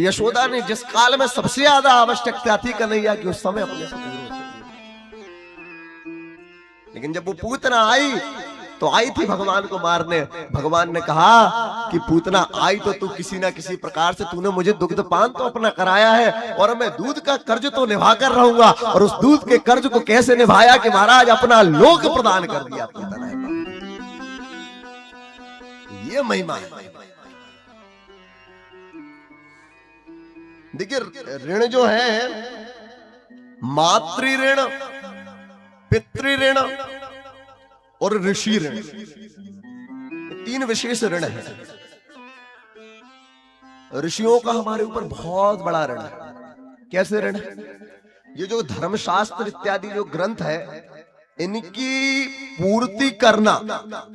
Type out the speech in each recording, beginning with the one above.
यशोदा ने जिस काल में सबसे ज्यादा आवश्यकता थी कन्हैया की, उस समय अपने से दूर हो चुकी। लेकिन जब वो पूतना आई तो आई थी भगवान को मारने। भगवान ने कहा कि पूतना आई तो तू किसी ना किसी प्रकार से तूने मुझे दुग्ध पान तो अपना कराया है, और मैं दूध का कर्ज तो निभा कर रहूंगा। और उस दूध के कर्ज को कैसे निभाया कि महाराज अपना लोक प्रदान कर दिया पूतना है। ये महिमा है। देखिए ऋण जो है, मातृ ऋण, पितृ ऋण और ऋषि ऋण, तीन विशेष ऋण है। ऋषियों का हमारे ऊपर बहुत बड़ा ऋण है। कैसे ऋण है? ये जो धर्मशास्त्र इत्यादि जो ग्रंथ है, इनकी पूर्ति करना,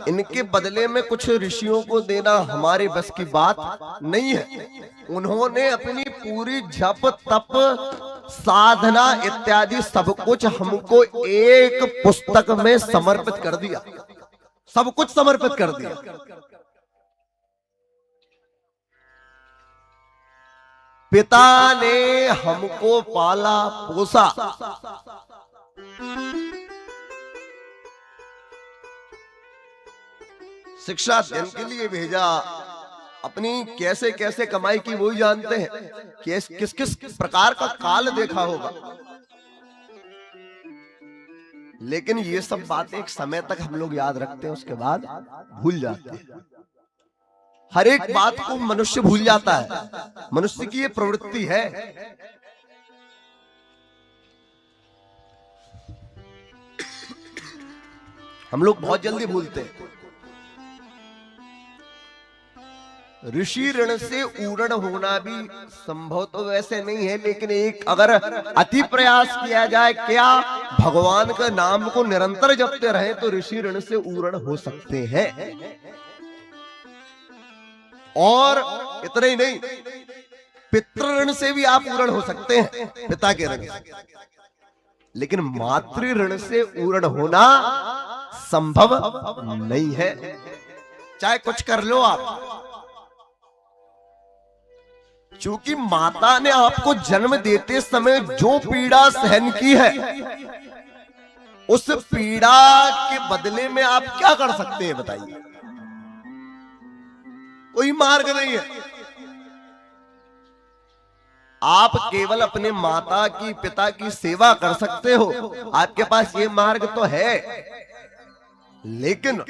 इनके बदले में कुछ ऋषियों को देना हमारे बस की बात नहीं है। उन्होंने अपनी पूरी जप तप साधना इत्यादि सब कुछ हमको एक पुस्तक में समर्पित कर दिया, सब कुछ समर्पित कर दिया। पिता ने हमको पाला पोसा, शिक्षा अध्ययन के लिए भेजा, अपनी कैसे कैसे कमाई की वही जानते हैं, किस किस प्रकार का काल देखा होगा। लेकिन ये सब बातें एक समय तक हम लोग याद रखते हैं, उसके बाद भूल जाते हैं। हर एक बात को मनुष्य भूल जाता है, मनुष्य की ये प्रवृत्ति है। हम लोग बहुत जल्दी भूलते हैं। ऋषि ऋण से ऊरण होना भी संभव तो वैसे नहीं है, लेकिन एक अगर अति प्रयास किया जाए, क्या भगवान का नाम को निरंतर जपते रहे तो ऋषि ऋण से ऊरण हो सकते हैं। और इतना ही नहीं, पितृ ऋण से भी आप ऊरण हो सकते हैं, पिता के ऋण से। लेकिन मातृ ऋण से ऊरण होना संभव नहीं है। चाहे कुछ कर लो आप, क्योंकि माता ने आपको जन्म देते समय जो पीड़ा सहन की है, उस पीड़ा के बदले में आप क्या कर सकते हैं बताइए? कोई मार्ग नहीं है। आप केवल अपने माता की पिता की सेवा कर सकते हो, आपके पास ये मार्ग तो है। लेकिन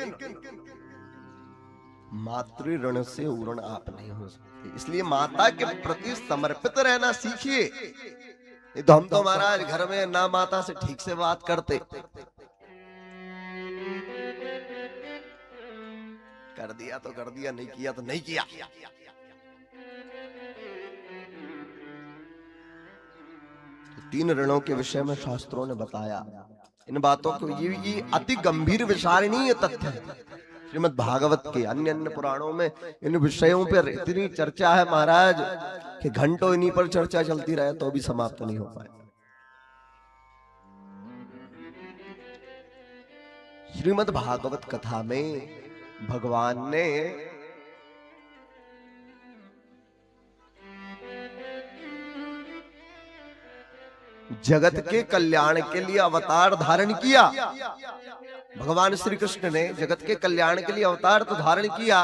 मातृ ऋण से ऊरण आप नहीं हो सकते। इसलिए माता के प्रति समर्पित रहना सीखिए। नहीं तो हम तो महाराज घर में ना माता से ठीक से बात करते, कर दिया तो कर दिया, नहीं किया तो नहीं किया। तो तीन ऋणों के विषय में शास्त्रों ने बताया। इन बातों को ये अति गंभीर विचारणीय तथ्य है। श्रीमद् भागवत के अन्य अन्य पुराणों में इन विषयों पर इतनी चर्चा है महाराज कि घंटों इन्हीं पर चर्चा चलती रहे तो भी समाप्त नहीं हो पाए। श्रीमद् भागवत कथा में भगवान ने जगत के कल्याण के लिए अवतार धारण किया। भगवान श्री कृष्ण ने जगत के कल्याण के लिए अवतार तो धारण किया,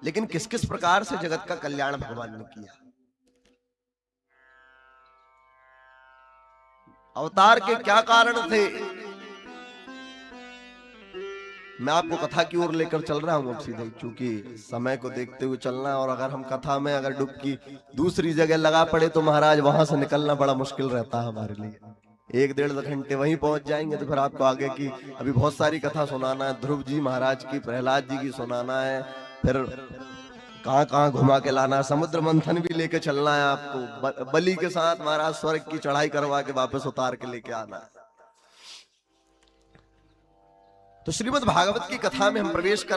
लेकिन किस किस प्रकार से जगत का कल्याण भगवान ने किया? अवतार के क्या कारण थे? मैं आपको कथा की ओर लेकर चल रहा हूं अब सीधे, क्योंकि समय को देखते हुए चलना। और अगर हम कथा में अगर डुबकी दूसरी जगह लगा पड़े तो महाराज वहां से निकलना बड़ा मुश्किल रहता है हमारे लिए। 1-1.5 घंटे वहीं पहुंच जाएंगे तो फिर आपको आगे की अभी बहुत सारी कथा सुनाना है। ध्रुव जी महाराज की, प्रहलाद जी की सुनाना है, फिर कहां कहां घुमा के लाना, समुद्र मंथन भी लेके चलना है आपको, बलि के साथ महाराज स्वर्ग की चढ़ाई करवा के वापस उतार के लेके आना है। तो श्रीमद् भागवत की कथा में हम प्रवेश कर